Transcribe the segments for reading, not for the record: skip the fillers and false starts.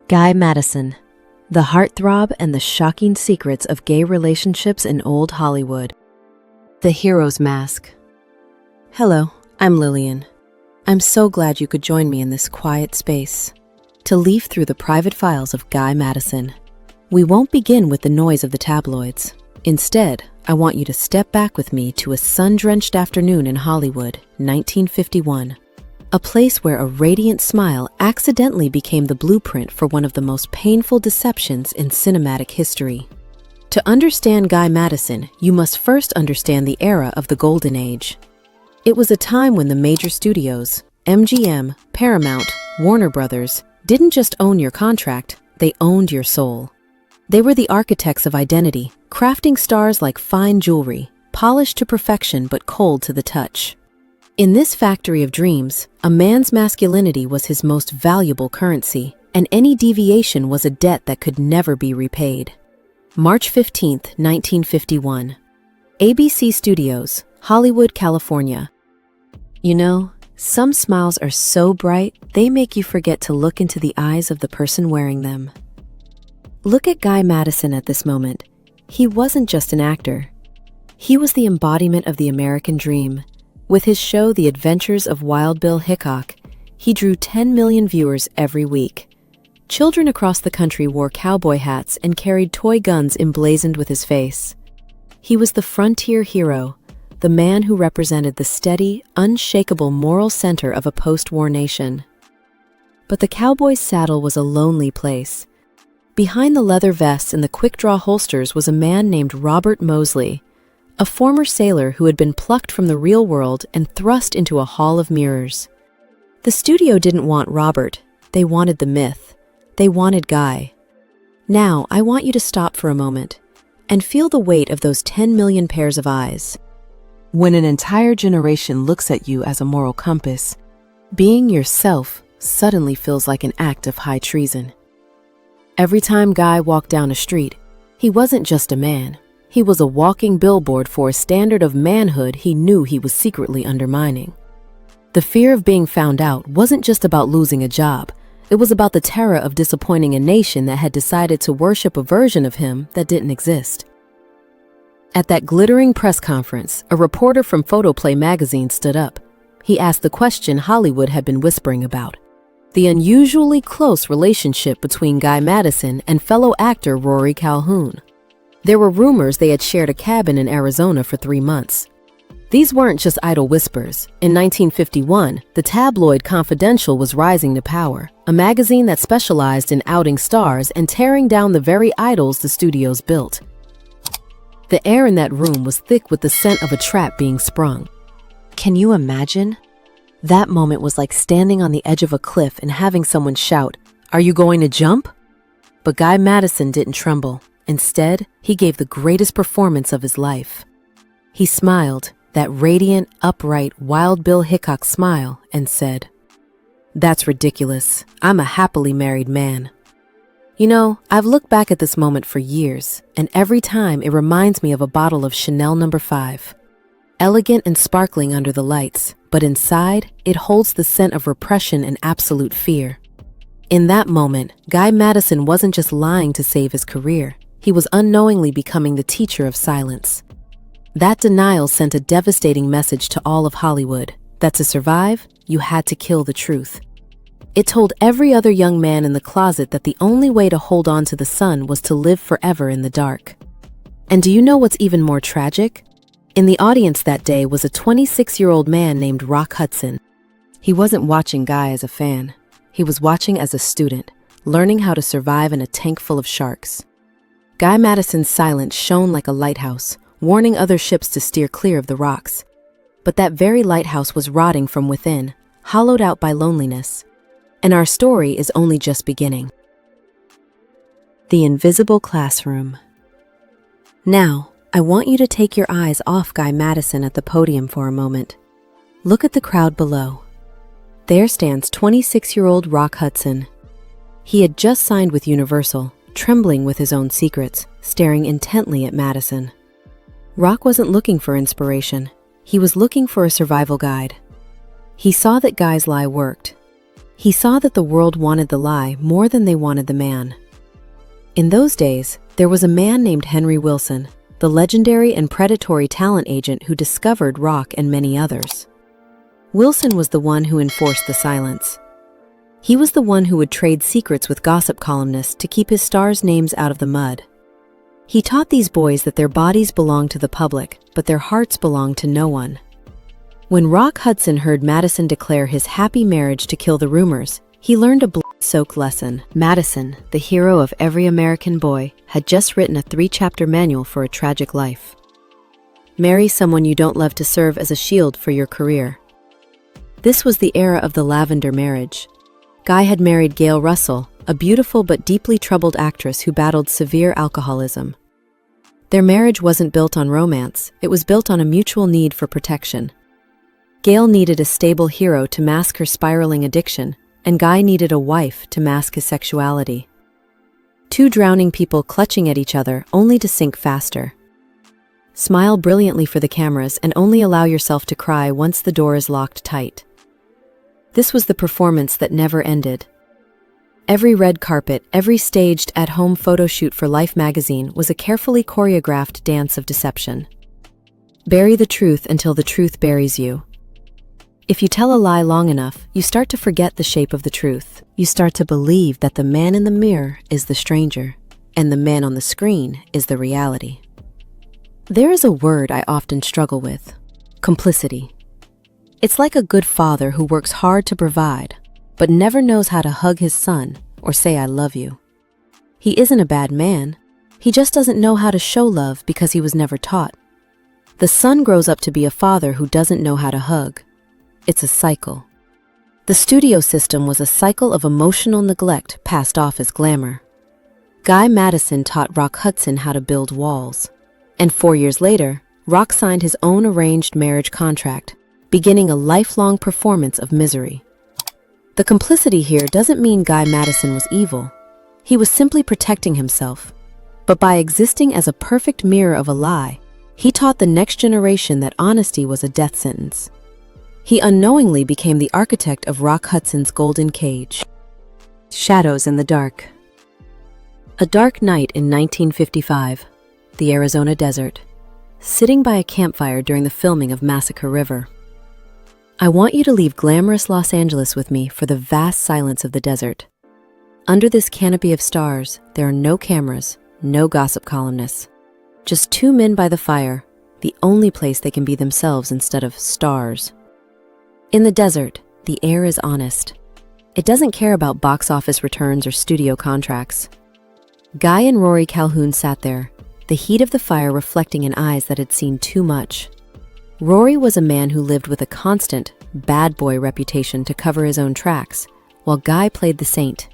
Guy Madison, the heartthrob and the shocking secrets of gay relationships in old Hollywood. The Hero's Mask. Hello, I'm Lillian. I'm so glad you could join me in this quiet space to leaf through the private files of Guy Madison. We won't begin with the noise of the tabloids. Instead, I want you to step back with me to a sun-drenched afternoon in Hollywood, 1951. A place where a radiant smile accidentally became the blueprint for one of the most painful deceptions in cinematic history. To understand Guy Madison, you must first understand the era of the Golden Age. It was a time when the major studios, MGM, Paramount, Warner Brothers, didn't just own your contract, they owned your soul. They were the architects of identity, crafting stars like fine jewelry, polished to perfection but cold to the touch. In this factory of dreams, a man's masculinity was his most valuable currency, and any deviation was a debt that could never be repaid. March 15, 1951. ABC Studios, Hollywood, California. You know, some smiles are so bright, they make you forget to look into the eyes of the person wearing them. Look at Guy Madison at this moment. He wasn't just an actor. He was the embodiment of the American dream. With his show The Adventures of Wild Bill Hickok, he drew 10 million viewers every week. Children across the country wore cowboy hats and carried toy guns emblazoned with his face. He was the frontier hero, the man who represented the steady, unshakable moral center of a post-war nation. But the cowboy's saddle was a lonely place. Behind the leather vests and the quick-draw holsters was a man named Robert Mosley, a former sailor who had been plucked from the real world and thrust into a hall of mirrors. The studio didn't want Robert, they wanted the myth. They wanted Guy. Now, I want you to stop for a moment and feel the weight of those 10 million pairs of eyes. When an entire generation looks at you as a moral compass, being yourself suddenly feels like an act of high treason. Every time Guy walked down a street, he wasn't just a man. He was a walking billboard for a standard of manhood he knew he was secretly undermining. The fear of being found out wasn't just about losing a job. It was about the terror of disappointing a nation that had decided to worship a version of him that didn't exist. At that glittering press conference, a reporter from Photoplay magazine stood up. He asked the question Hollywood had been whispering about: the unusually close relationship between Guy Madison and fellow actor Rory Calhoun. There were rumors they had shared a cabin in Arizona for 3 months. These weren't just idle whispers. In 1951, the tabloid Confidential was rising to power, a magazine that specialized in outing stars and tearing down the very idols the studios built. The air in that room was thick with the scent of a trap being sprung. Can you imagine? That moment was like standing on the edge of a cliff and having someone shout, "Are you going to jump?" But Guy Madison didn't tremble. Instead, he gave the greatest performance of his life. He smiled, that radiant, upright, Wild Bill Hickok smile, and said, "That's ridiculous. I'm a happily married man." You know, I've looked back at this moment for years, and every time it reminds me of a bottle of Chanel No. 5. Elegant and sparkling under the lights, but inside, it holds the scent of repression and absolute fear. In that moment, Guy Madison wasn't just lying to save his career. He was unknowingly becoming the teacher of silence. That denial sent a devastating message to all of Hollywood, that to survive, you had to kill the truth. It told every other young man in the closet that the only way to hold on to the sun was to live forever in the dark. And do you know what's even more tragic? In the audience that day was a 26-year-old man named Rock Hudson. He wasn't watching Guy as a fan. He was watching as a student, learning how to survive in a tank full of sharks. Guy Madison's silence shone like a lighthouse, warning other ships to steer clear of the rocks. But that very lighthouse was rotting from within, hollowed out by loneliness. And our story is only just beginning. The Invisible Classroom. Now, I want you to take your eyes off Guy Madison at the podium for a moment. Look at the crowd below. There stands 26-year-old Rock Hudson. He had just signed with Universal, trembling with his own secrets, staring intently at Madison. Rock wasn't looking for inspiration. He was looking for a survival guide. He saw that Guy's lie worked. He saw that the world wanted the lie more than they wanted the man. In those days, there was a man named Henry Wilson, the legendary and predatory talent agent who discovered rock and many others. Wilson was the one who enforced the silence. He was the one who would trade secrets with gossip columnists to keep his stars' names out of the mud. He taught these boys that their bodies belonged to the public, but their hearts belonged to no one. When Rock Hudson heard Madison declare his happy marriage to kill the rumors, he learned a blood-soaked lesson. Madison, the hero of every American boy, had just written a 3-chapter manual for a tragic life. Marry someone you don't love to serve as a shield for your career. This was the era of the lavender marriage. Guy had married Gail Russell, a beautiful but deeply troubled actress who battled severe alcoholism. Their marriage wasn't built on romance, it was built on a mutual need for protection. Gail needed a stable hero to mask her spiraling addiction, and Guy needed a wife to mask his sexuality. Two drowning people clutching at each other only to sink faster. Smile brilliantly for the cameras and only allow yourself to cry once the door is locked tight. This was the performance that never ended. Every red carpet, every staged at-home photo shoot for Life magazine was a carefully choreographed dance of deception. Bury the truth until the truth buries you. If you tell a lie long enough, you start to forget the shape of the truth. You start to believe that the man in the mirror is the stranger, and the man on the screen is the reality. There is a word I often struggle with: complicity. It's like a good father who works hard to provide, but never knows how to hug his son or say I love you. He isn't a bad man, he just doesn't know how to show love because he was never taught. The son grows up to be a father who doesn't know how to hug. It's a cycle. The studio system was a cycle of emotional neglect passed off as glamour. Guy Madison taught Rock Hudson how to build walls. And 4 years later, Rock signed his own arranged marriage contract, beginning a lifelong performance of misery. The complicity here doesn't mean Guy Madison was evil. He was simply protecting himself. But by existing as a perfect mirror of a lie, he taught the next generation that honesty was a death sentence. He unknowingly became the architect of Rock Hudson's golden cage. Shadows in the dark. A dark night in 1955, the Arizona desert, sitting by a campfire during the filming of Massacre River. I want you to leave glamorous Los Angeles with me for the vast silence of the desert. Under this canopy of stars, there are no cameras, no gossip columnists. Just two men by the fire, the only place they can be themselves instead of stars. In the desert, the air is honest. It doesn't care about box office returns or studio contracts. Guy and Rory Calhoun sat there, the heat of the fire reflecting in eyes that had seen too much. Rory was a man who lived with a constant, bad boy reputation to cover his own tracks, while Guy played the saint.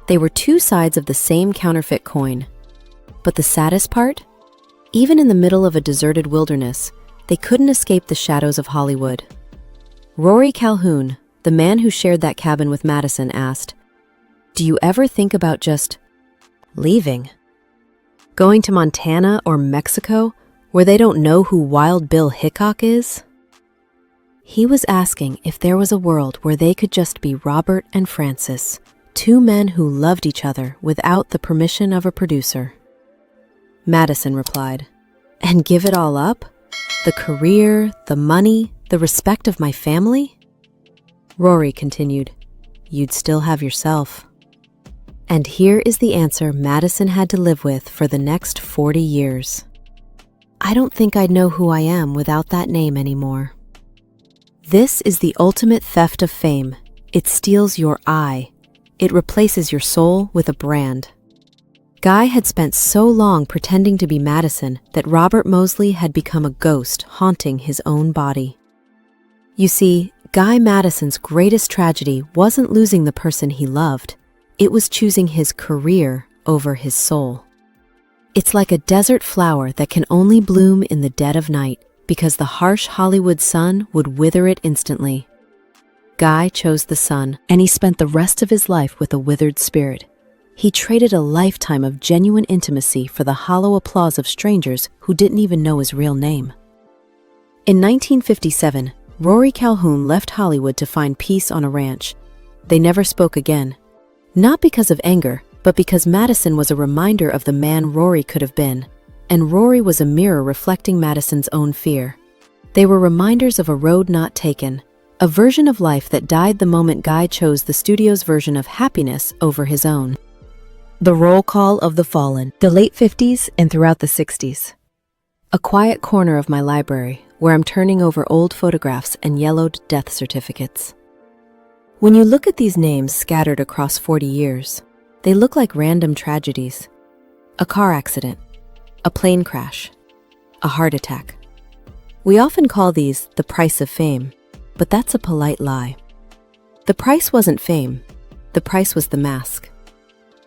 They were two sides of the same counterfeit coin. But the saddest part? Even in the middle of a deserted wilderness, they couldn't escape the shadows of Hollywood. Rory Calhoun, the man who shared that cabin with Madison, asked, "Do you ever think about just leaving? Going to Montana or Mexico, where they don't know who Wild Bill Hickok is?" He was asking if there was a world where they could just be Robert and Francis, two men who loved each other without the permission of a producer. Madison replied, "And give it all up? The career, the money, the respect of my family?" Rory continued, "You'd still have yourself." And here is the answer Madison had to live with for the next 40 years. "I don't think I'd know who I am without that name anymore." This is the ultimate theft of fame. It steals your I. It replaces your soul with a brand. Guy had spent so long pretending to be Madison that Robert Mosley had become a ghost haunting his own body. You see, Guy Madison's greatest tragedy wasn't losing the person he loved. It was choosing his career over his soul. It's like a desert flower that can only bloom in the dead of night because the harsh Hollywood sun would wither it instantly. Guy chose the sun, and he spent the rest of his life with a withered spirit. He traded a lifetime of genuine intimacy for the hollow applause of strangers who didn't even know his real name. In 1957, Rory Calhoun left Hollywood to find peace on a ranch. They never spoke again. Not because of anger, but because Madison was a reminder of the man Rory could have been, and Rory was a mirror reflecting Madison's own fear. They were reminders of a road not taken, a version of life that died the moment Guy chose the studio's version of happiness over his own. The roll call of the fallen, the late 50s and throughout the 60s. A quiet corner of my library where I'm turning over old photographs and yellowed death certificates. When you look at these names scattered across 40 years, they look like random tragedies. A car accident, a plane crash, a heart attack. We often call these the price of fame, but that's a polite lie. The price wasn't fame, the price was the mask.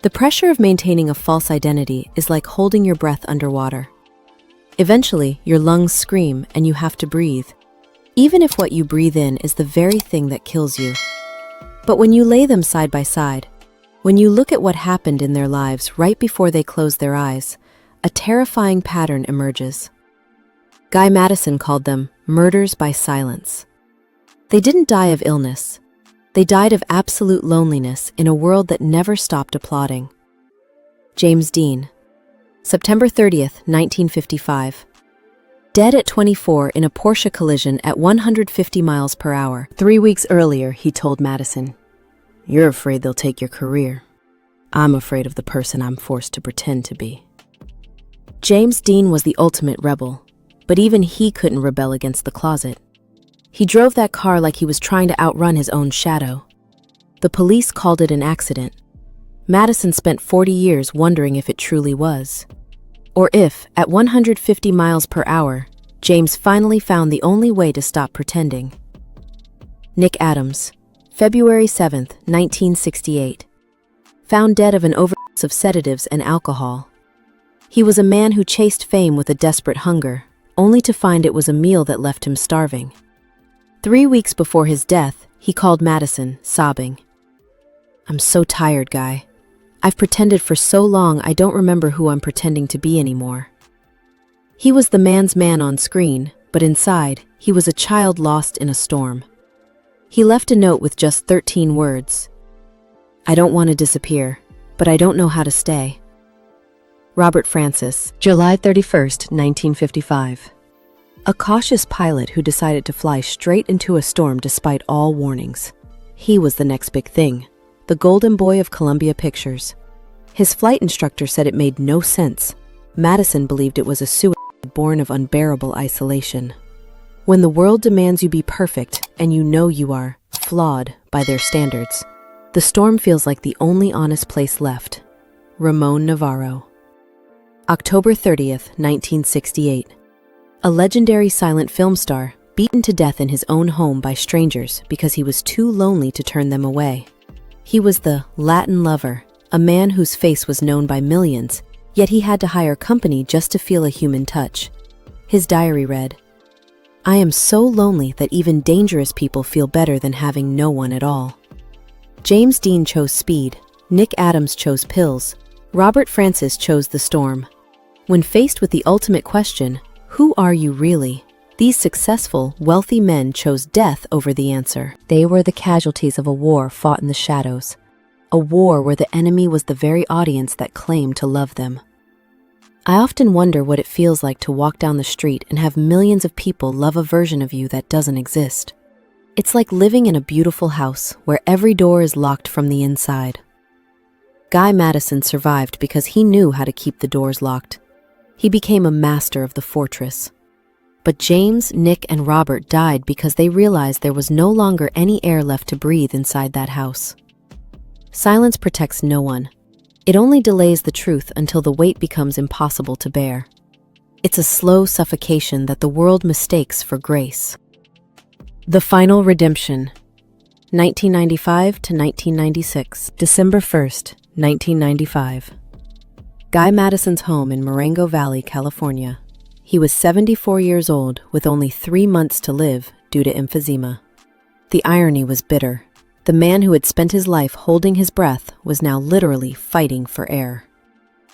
The pressure of maintaining a false identity is like holding your breath underwater. Eventually, your lungs scream and you have to breathe, even if what you breathe in is the very thing that kills you. But when you lay them side by side, when you look at what happened in their lives right before they closed their eyes, a terrifying pattern emerges. Guy Madison called them murders by silence. They didn't die of illness. They died of absolute loneliness in a world that never stopped applauding. James Dean, September 30th, 1955. Dead at 24 in a Porsche collision at 150 miles per hour. 3 weeks earlier, he told Madison, "You're afraid they'll take your career. I'm afraid of the person I'm forced to pretend to be." James Dean was the ultimate rebel, but even he couldn't rebel against the closet. He drove that car like he was trying to outrun his own shadow. The police called it an accident. Madison spent 40 years wondering if it truly was. Or if, at 150 miles per hour, James finally found the only way to stop pretending. Nick Adams, February 7th, 1968. Found dead of an overdose of sedatives and alcohol. He was a man who chased fame with a desperate hunger, only to find it was a meal that left him starving. 3 weeks before his death, he called Madison, sobbing. "I'm so tired, Guy. I've pretended for so long I don't remember who I'm pretending to be anymore." He was the man's man on screen, but inside, he was a child lost in a storm. He left a note with just 13 words. "I don't want to disappear, but I don't know how to stay." Robert Francis, July 31st, 1955. A cautious pilot who decided to fly straight into a storm despite all warnings. He was the next big thing, the golden boy of Columbia Pictures. His flight instructor said it made no sense. Madison believed it was a suicide born of unbearable isolation. When the world demands you be perfect and you know you are flawed by their standards, the storm feels like the only honest place left. Ramon Navarro. October 30th, 1968. A legendary silent film star beaten to death in his own home by strangers because he was too lonely to turn them away. He was the Latin lover, a man whose face was known by millions, yet he had to hire company just to feel a human touch. His diary read, "I am so lonely that even dangerous people feel better than having no one at all." James Dean chose speed, Nick Adams chose pills, Robert Francis chose the storm. When faced with the ultimate question, who are you really? These successful, wealthy men chose death over the answer. They were the casualties of a war fought in the shadows, a war where the enemy was the very audience that claimed to love them. I often wonder what it feels like to walk down the street and have millions of people love a version of you that doesn't exist. It's like living in a beautiful house where every door is locked from the inside. Guy Madison survived because he knew how to keep the doors locked. He became a master of the fortress. But James, Nick, and Robert died because they realized there was no longer any air left to breathe inside that house. Silence protects no one. It only delays the truth until the weight becomes impossible to bear. It's a slow suffocation that the world mistakes for grace. The Final Redemption, 1995 to 1996, December 1st, 1995. Guy Madison's home in Marengo Valley, California. He was 74 years old with only 3 months to live due to emphysema. The irony was bitter. The man who had spent his life holding his breath was now literally fighting for air.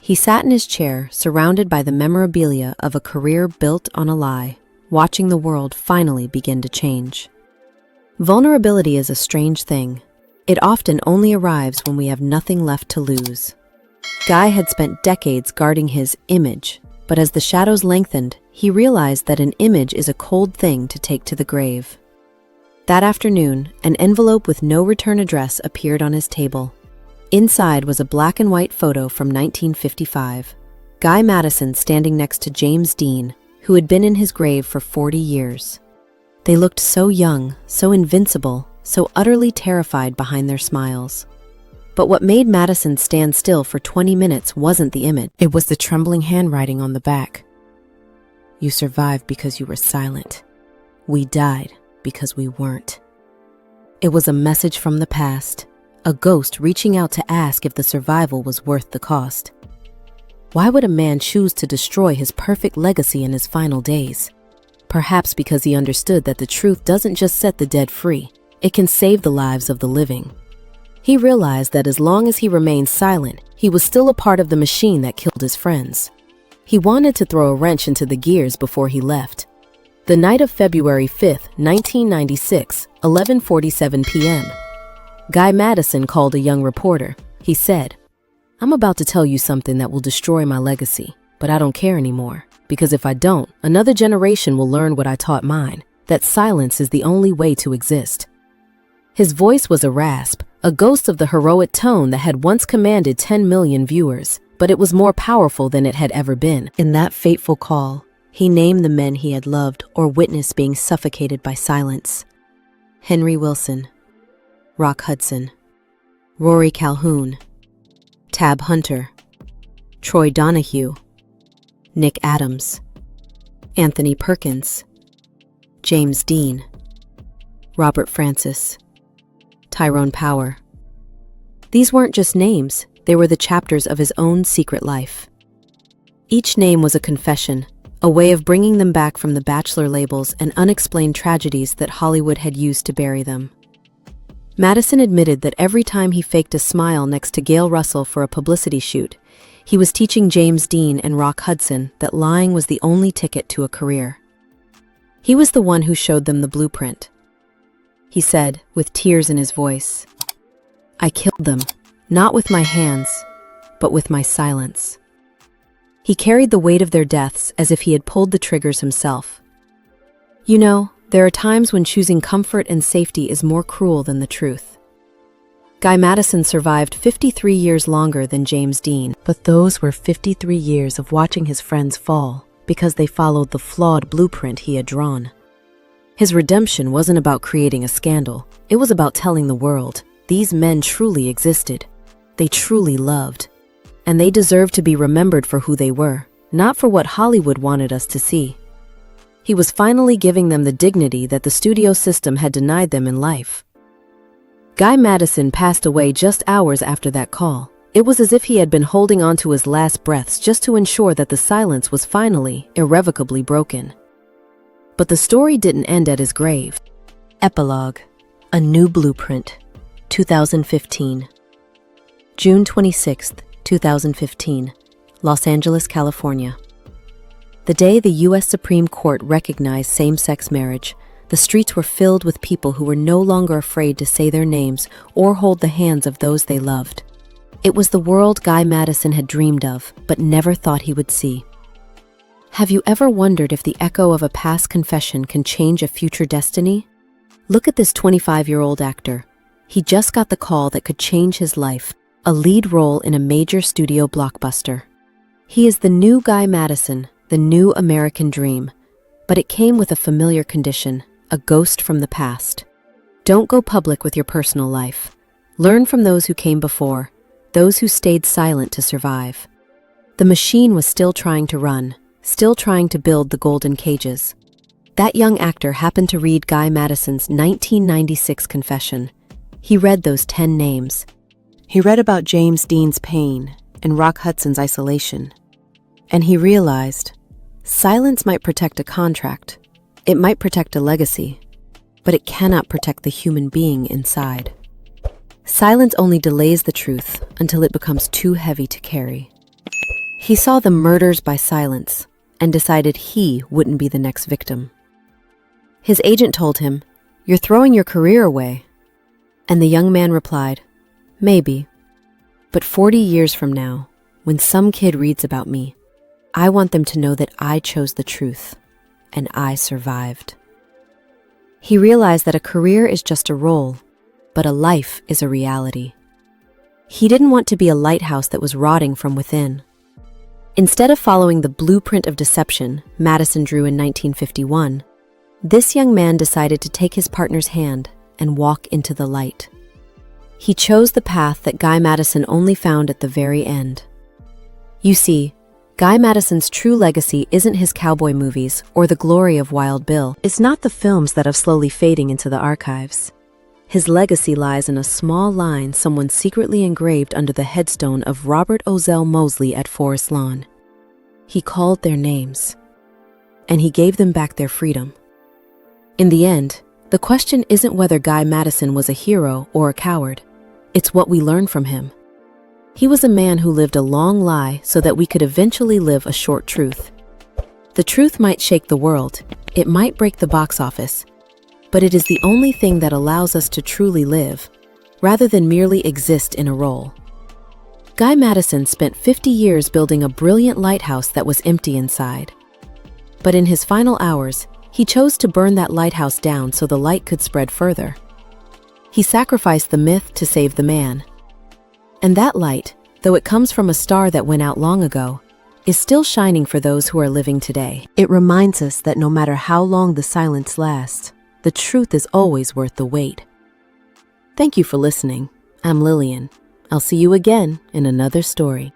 He sat in his chair, surrounded by the memorabilia of a career built on a lie, watching the world finally begin to change. Vulnerability is a strange thing. It often only arrives when we have nothing left to lose. Guy had spent decades guarding his image, but as the shadows lengthened, he realized that an image is a cold thing to take to the grave. That afternoon, an envelope with no return address appeared on his table. Inside was a black and white photo from 1955. Guy Madison standing next to James Dean, who had been in his grave for 40 years. They looked so young, so invincible, so utterly terrified behind their smiles. But what made Madison stand still for 20 minutes wasn't the image. It was the trembling handwriting on the back. "You survived because you were silent. We died because we weren't." It was a message from the past, a ghost reaching out to ask if the survival was worth the cost. Why would a man choose to destroy his perfect legacy in his final days? Perhaps because he understood that the truth doesn't just set the dead free, it can save the lives of the living. He realized that as long as he remained silent, he was still a part of the machine that killed his friends. He wanted to throw a wrench into the gears before he left. The night of February 5th, 1996, 11:47 p.m., Guy Madison called a young reporter. He said, "I'm about to tell you something that will destroy my legacy, but I don't care anymore, because if I don't, another generation will learn what I taught mine, that silence is the only way to exist." His voice was a rasp, a ghost of the heroic tone that had once commanded 10 million viewers, but it was more powerful than it had ever been. In that fateful call, he named the men he had loved or witnessed being suffocated by silence. Henry Wilson, Rock Hudson, Rory Calhoun, Tab Hunter, Troy Donahue, Nick Adams, Anthony Perkins, James Dean, Robert Francis, Tyrone Power. These weren't just names, they were the chapters of his own secret life. Each name was a confession, a way of bringing them back from the Bachelor labels and unexplained tragedies that Hollywood had used to bury them. Madison admitted that every time he faked a smile next to Gail Russell for a publicity shoot, he was teaching James Dean and Rock Hudson that lying was the only ticket to a career. He was the one who showed them the blueprint. He said, with tears in his voice, "I killed them, not with my hands, but with my silence." He carried the weight of their deaths as if he had pulled the triggers himself. You know, there are times when choosing comfort and safety is more cruel than the truth. Guy Madison survived 53 years longer than James Dean, but those were 53 years of watching his friends fall because they followed the flawed blueprint he had drawn. His redemption wasn't about creating a scandal. It was about telling the world, these men truly existed. They truly loved. And they deserved to be remembered for who they were, not for what Hollywood wanted us to see. He was finally giving them the dignity that the studio system had denied them in life. Guy Madison passed away just hours after that call. It was as if he had been holding on to his last breaths just to ensure that the silence was finally, irrevocably broken. But the story didn't end at his grave. Epilogue: A New Blueprint, 2015. June 26, 2015, Los Angeles, California. The day the U.S. Supreme Court recognized same-sex marriage, the streets were filled with people who were no longer afraid to say their names or hold the hands of those they loved. It was the world Guy Madison had dreamed of, but never thought he would see. Have you ever wondered if the echo of a past confession can change a future destiny? Look at this 25-year-old actor. He just got the call that could change his life, a lead role in a major studio blockbuster. He is the new Guy Madison, the new American dream. But it came with a familiar condition, a ghost from the past. Don't go public with your personal life. Learn from those who came before, those who stayed silent to survive. The machine was still trying to run, still trying to build the golden cages. That young actor happened to read Guy Madison's 1996 confession. He read those 10 names. He read about James Dean's pain and Rock Hudson's isolation. And he realized, silence might protect a contract, it might protect a legacy, but it cannot protect the human being inside. Silence only delays the truth until it becomes too heavy to carry. He saw the murders by silence and decided he wouldn't be the next victim. His agent told him, "You're throwing your career away." And the young man replied, "Maybe. But 40 years from now, when some kid reads about me, I want them to know that I chose the truth, and I survived." He realized that a career is just a role, but a life is a reality. He didn't want to be a lighthouse that was rotting from within. Instead of following the blueprint of deception Madison drew in 1951, this young man decided to take his partner's hand and walk into the light. He chose the path that Guy Madison only found at the very end. You see, Guy Madison's true legacy isn't his cowboy movies or the glory of Wild Bill. It's not the films that are slowly fading into the archives. His legacy lies in a small line someone secretly engraved under the headstone of Robert Ozell Mosley at Forest Lawn. He called their names, and he gave them back their freedom. In the end, the question isn't whether Guy Madison was a hero or a coward. It's what we learn from him. He was a man who lived a long lie so that we could eventually live a short truth. The truth might shake the world, it might break the box office, but it is the only thing that allows us to truly live, rather than merely exist in a role. Guy Madison spent 50 years building a brilliant lighthouse that was empty inside. But in his final hours, he chose to burn that lighthouse down so the light could spread further. He sacrificed the myth to save the man. And that light, though it comes from a star that went out long ago, is still shining for those who are living today. It reminds us that no matter how long the silence lasts, the truth is always worth the wait. Thank you for listening. I'm Lillian. I'll see you again in another story.